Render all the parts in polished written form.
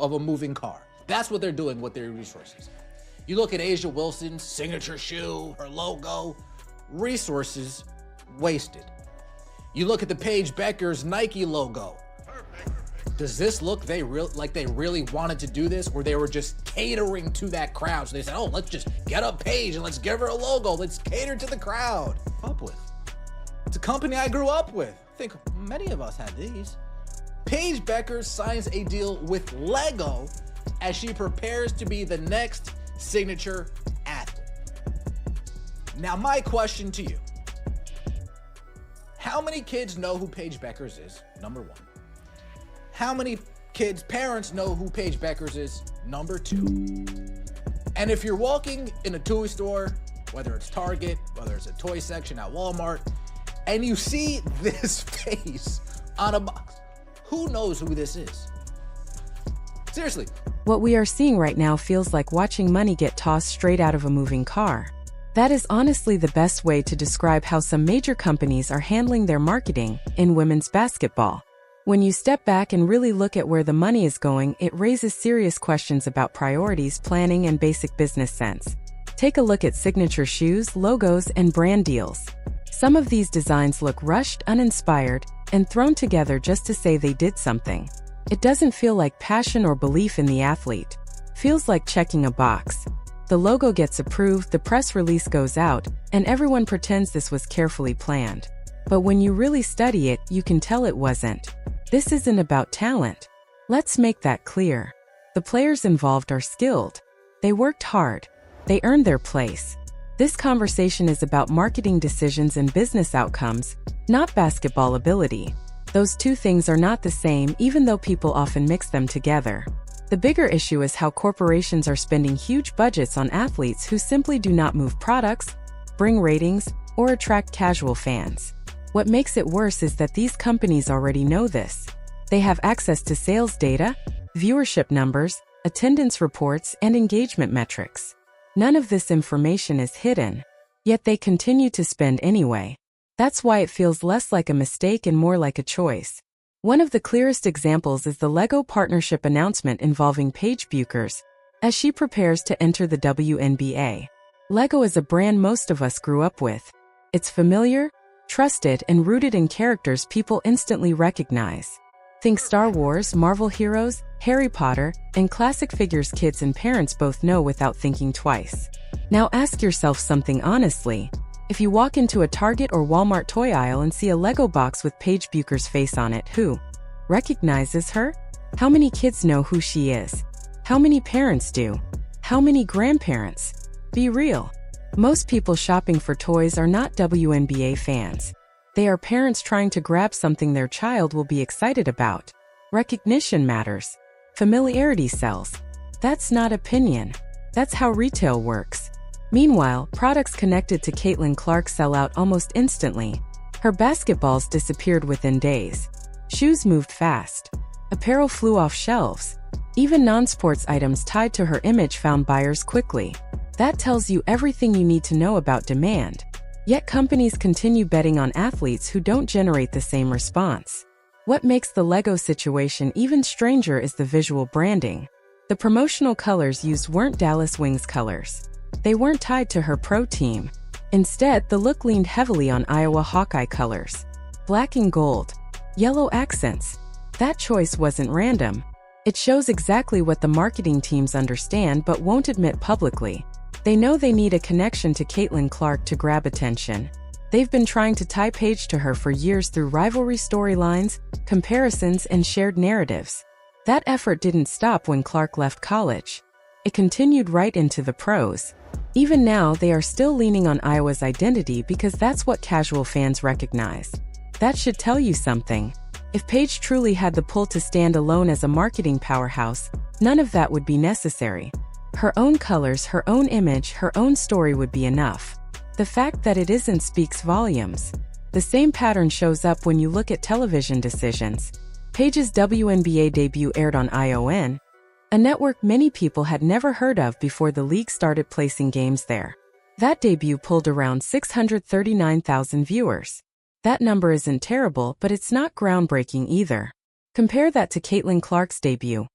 of a moving car. That's what they're doing with their resources. You look at Asia Wilson's signature shoe, her logo, resources wasted. You look at the Paige Bueckers Nike logo. Does this look like they really wanted to do this, or they were just catering to that crowd? So they said, oh, let's just get up Paige and let's give her a logo. Let's cater to the crowd. It's a company I grew up with. I think many of us had these. Paige Bueckers signs a deal with Lego as she prepares to be the next signature athlete. Now, my question to you: how many kids know who Paige Bueckers is? Number one. How many kids' parents know who Paige Bueckers is? Number two. And if you're walking in a toy store, whether it's Target, whether it's a toy section at Walmart, and you see this face on a box, who knows who this is? Seriously. What we are seeing right now feels like watching money get tossed straight out of a moving car. That is honestly the best way to describe how some major companies are handling their marketing in women's basketball. When you step back and really look at where the money is going, it raises serious questions about priorities, planning, and basic business sense. Take a look at signature shoes, logos, and brand deals. Some of these designs look rushed, uninspired, and thrown together just to say they did something. It doesn't feel like passion or belief in the athlete. Feels like checking a box. The logo gets approved, the press release goes out, and everyone pretends this was carefully planned. But when you really study it, you can tell it wasn't. This isn't about talent. Let's make that clear. The players involved are skilled. They worked hard. They earned their place. This conversation is about marketing decisions and business outcomes, not basketball ability. Those two things are not the same, even though people often mix them together. The bigger issue is how corporations are spending huge budgets on athletes who simply do not move products, bring ratings, or attract casual fans. What makes it worse is that these companies already know this. They have access to sales data, viewership numbers, attendance reports, and engagement metrics. None of this information is hidden, yet they continue to spend anyway. That's why it feels less like a mistake and more like a choice. One of the clearest examples is the Lego partnership announcement involving Paige Bueckers, as she prepares to enter the WNBA. Lego is a brand most of us grew up with. It's familiar, trusted, and rooted in characters people instantly recognize. Think Star Wars, Marvel heroes, Harry Potter, and classic figures kids and parents both know without thinking twice. Now ask yourself something honestly. If you walk into a Target or Walmart toy aisle and see a Lego box with Paige Bueckers' face on it, who recognizes her? How many kids know who she is? How many parents do? How many grandparents? Be real. Most people shopping for toys are not WNBA fans. They are parents trying to grab something their child will be excited about. Recognition matters. Familiarity sells. That's not opinion. That's how retail works. Meanwhile, products connected to Caitlin Clark sell out almost instantly. Her basketballs disappeared within days. Shoes moved fast. Apparel flew off shelves. Even non-sports items tied to her image found buyers quickly. That tells you everything you need to know about demand. Yet companies continue betting on athletes who don't generate the same response. What makes the Lego situation even stranger is the visual branding. The promotional colors used weren't Dallas Wings colors. They weren't tied to her pro team. Instead, the look leaned heavily on Iowa Hawkeye colors. Black and gold. Yellow accents. That choice wasn't random. It shows exactly what the marketing teams understand but won't admit publicly. They know they need a connection to Caitlin Clark to grab attention. They've been trying to tie Paige to her for years through rivalry storylines, comparisons, and shared narratives. That effort didn't stop when Clark left college. It continued right into the pros. Even now, they are still leaning on Iowa's identity because that's what casual fans recognize. That should tell you something. If Paige truly had the pull to stand alone as a marketing powerhouse, none of that would be necessary. Her own colors, her own image, her own story would be enough. The fact that it isn't speaks volumes. The same pattern shows up when you look at television decisions. Paige's WNBA debut aired on ION, a network many people had never heard of before the league started placing games there. That debut pulled around 639,000 viewers. That number isn't terrible, but it's not groundbreaking either. Compare that to Caitlin Clark's debut.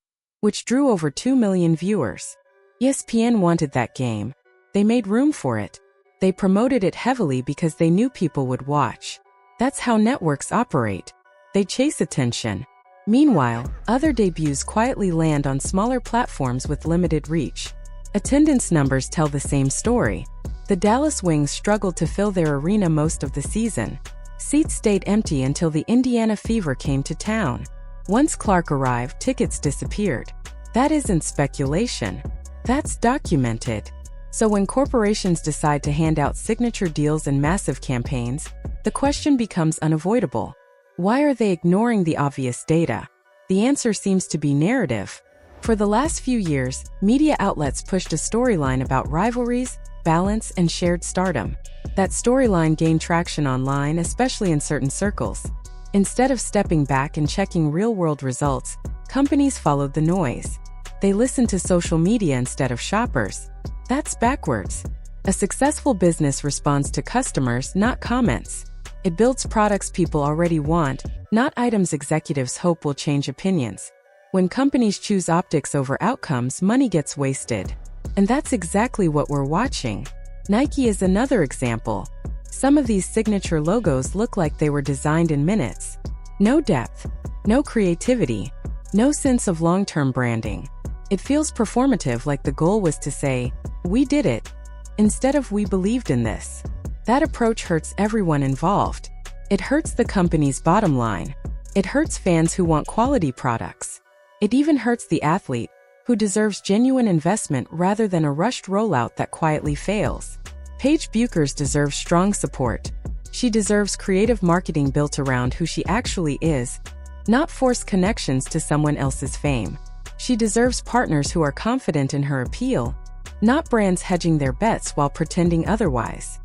which drew over 2 million viewers. ESPN wanted that game. They made room for it. They promoted it heavily because they knew people would watch. That's how networks operate. They chase attention. Meanwhile, other debuts quietly land on smaller platforms with limited reach. Attendance numbers tell the same story. The Dallas Wings struggled to fill their arena most of the season. Seats stayed empty until the Indiana Fever came to town. Once Clark arrived, tickets disappeared. That isn't speculation. That's documented. So when corporations decide to hand out signature deals and massive campaigns, the question becomes unavoidable. Why are they ignoring the obvious data? The answer seems to be narrative. For the last few years, media outlets pushed a storyline about rivalries, balance, and shared stardom. That storyline gained traction online, especially in certain circles. Instead of stepping back and checking real-world results, companies followed the noise. They listened to social media instead of shoppers. That's backwards. A successful business responds to customers, not comments. It builds products people already want, not items executives hope will change opinions. When companies choose optics over outcomes, money gets wasted. And that's exactly what we're watching. Nike is another example. Some of these signature logos look like they were designed in minutes. No depth, no creativity, no sense of long-term branding. It feels performative, like the goal was to say, "We did it," instead of "We believed in this." That approach hurts everyone involved. It hurts the company's bottom line. It hurts fans who want quality products. It even hurts the athlete, who deserves genuine investment rather than a rushed rollout that quietly fails. Paige Bueckers deserves strong support. She deserves creative marketing built around who she actually is, not forced connections to someone else's fame. She deserves partners who are confident in her appeal, not brands hedging their bets while pretending otherwise.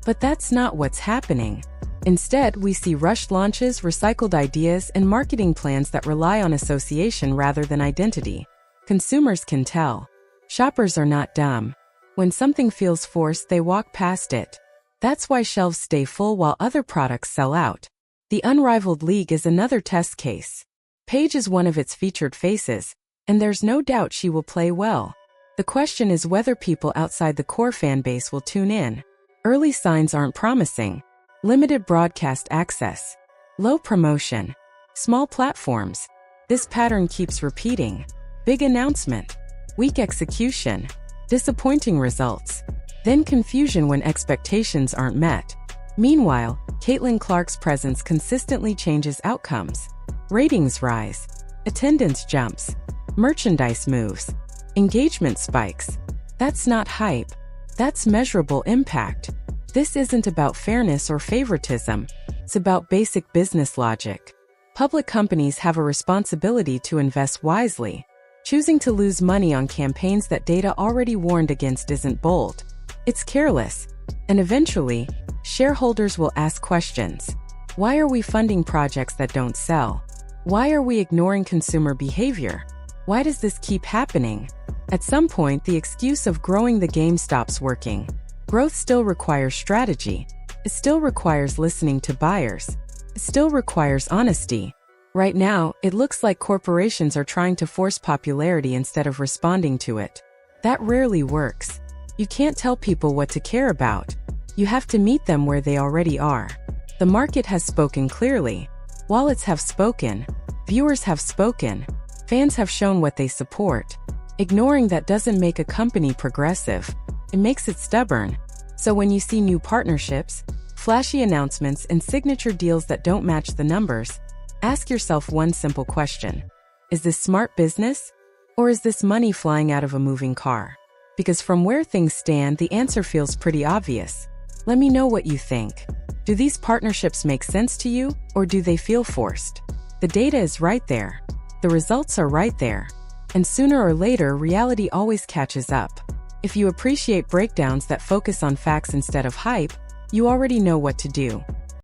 But that's not what's happening. Instead, we see rushed launches, recycled ideas, and marketing plans that rely on association rather than identity. Consumers can tell. Shoppers are not dumb. When something feels forced, they walk past it. That's why shelves stay full while other products sell out. The Unrivaled League is another test case. Paige is one of its featured faces, and there's no doubt she will play well. The question is whether people outside the core fan base will tune in. Early signs aren't promising. Limited broadcast access. Low promotion. Small platforms. This pattern keeps repeating. Big announcement. Weak execution. Disappointing results. Then confusion when expectations aren't met. Meanwhile, Caitlin Clark's presence consistently changes outcomes. Ratings rise. Attendance jumps. Merchandise moves. Engagement spikes. That's not hype. That's measurable impact. This isn't about fairness or favoritism. It's about basic business logic. Public companies have a responsibility to invest wisely. Choosing to lose money on campaigns that data already warned against isn't bold. It's careless. And eventually, shareholders will ask questions. Why are we funding projects that don't sell? Why are we ignoring consumer behavior? Why does this keep happening? At some point, the excuse of growing the game stops working. Growth still requires strategy. It still requires listening to buyers. It still requires honesty. Right now, it looks like corporations are trying to force popularity instead of responding to it. That rarely works. You can't tell people what to care about. You have to meet them where they already are. The market has spoken clearly. Wallets have spoken. Viewers have spoken. Fans have shown what they support. Ignoring that doesn't make a company progressive. It makes it stubborn. So when you see new partnerships, flashy announcements, and signature deals that don't match the numbers, ask yourself one simple question. Is this smart business? Or is this money flying out of a moving car? Because from where things stand, the answer feels pretty obvious. Let me know what you think. Do these partnerships make sense to you, or do they feel forced? The data is right there. The results are right there. And sooner or later, reality always catches up. If you appreciate breakdowns that focus on facts instead of hype, you already know what to do.